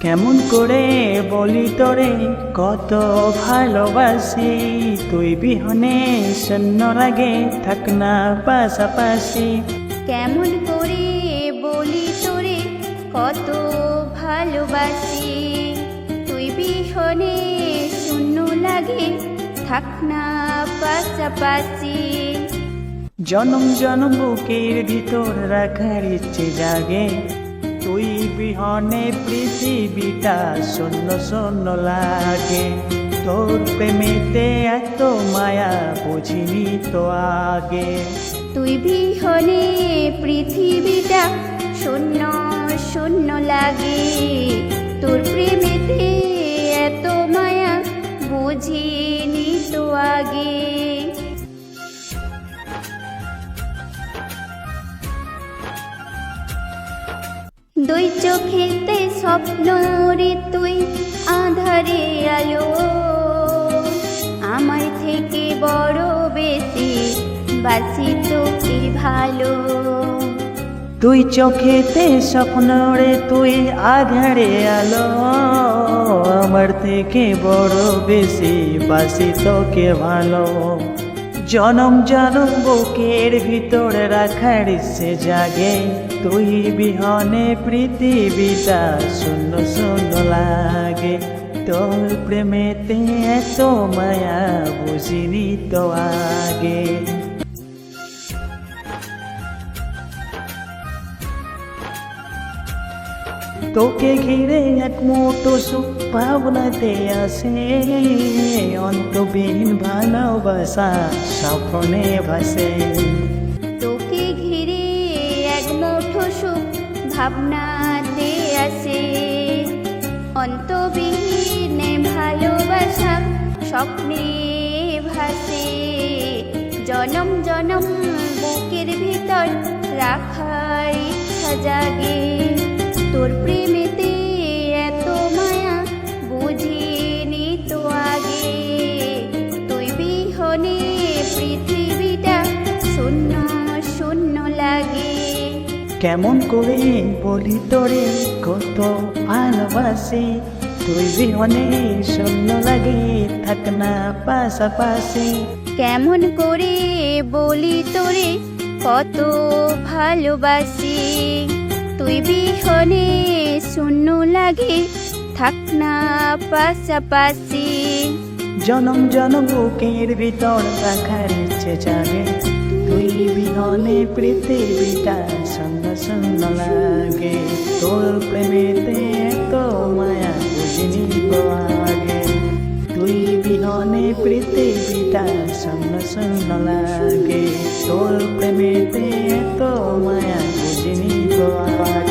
কেমন করে বলি তোরে কত ভালোবাসি, তুই বিহনে শূন্য লাগে থাক না পাশাপাশি। কেমন করে বলি তোরে কত ভালোবাসি, তুই বিহনে শূন্য লাগে থাক না পাশাপাশি। জনম জনম বুকের ভিতর রাখার ইচ্ছে জাগে, তুই বিহনে পৃথিবীটা শূন্য শূন্য লাগে। তোর প্রেমেতে এত মায়া বুঝিনি তো আগে। তুই বিহনে পৃথিবীটা শূন্য শূন্য লাগে, তোর প্রেমেতে এত মায়া বুঝিনি তো আগে। দুই চোখেতে স্বপ্ন রে তুই আধারে আলো, আমার থেকে বড় বেশি বাসি তোকে ভালো। তুই চোখেতে স্বপ্ন রে তুই আধারে আলো, আমার থেকে বড় বেশি বাসি তোকে ভালো। জনম জনম বুকের ভিতর রাখার ইচ্ছে জাগে, তুই বিহনে পৃথিবীটা শূন্য শূন্য লাগে। তোর প্রেমেতে এত মায়া বুঝিনি তো আগে। তোকে ঘিরে এক মুঠো সুখ ভাবনাতে আসে, অন্তবিহীন ভালোবাসা স্বপ্নে ভাসে। তোকে ঘিরে এক মুঠো সুখ ভাবনাতে আসে, অন্তবিহীন ভালোবাসা স্বপ্নে ভাসে। জনম জনম বুকের ভিতর রাখার ইচ্ছা জাগে, তোর প্রেমেতে এত মায়া বুঝিনি তো আগে। তুই বিহনে পৃথিবীটা শূন্য শূন্য লাগে। কেমন করে বলি তোরে কত ভালোবাসি, তুই বিহনে শূন্য লাগে থাক না পাশাপাশি। কেমন করে বলি তোরে কত ভালোবাসি, তুই বিহনে শূন্য লাগে থাক না পাশাপাশি। জনম জনম বুকের ভিতর রাখার ইচ্ছে জাগে, তুই বিহনে পৃথিবীটা শূন্য শূন্য লাগে। তোর প্রেমেতে এত মায়া বুঝিনি তো আগে, তুই বিহনে পৃথিবীটা শূন্য শূন্য লাগে। তোর প্রেমেতে এত মায়া বুঝিনি তো আগে।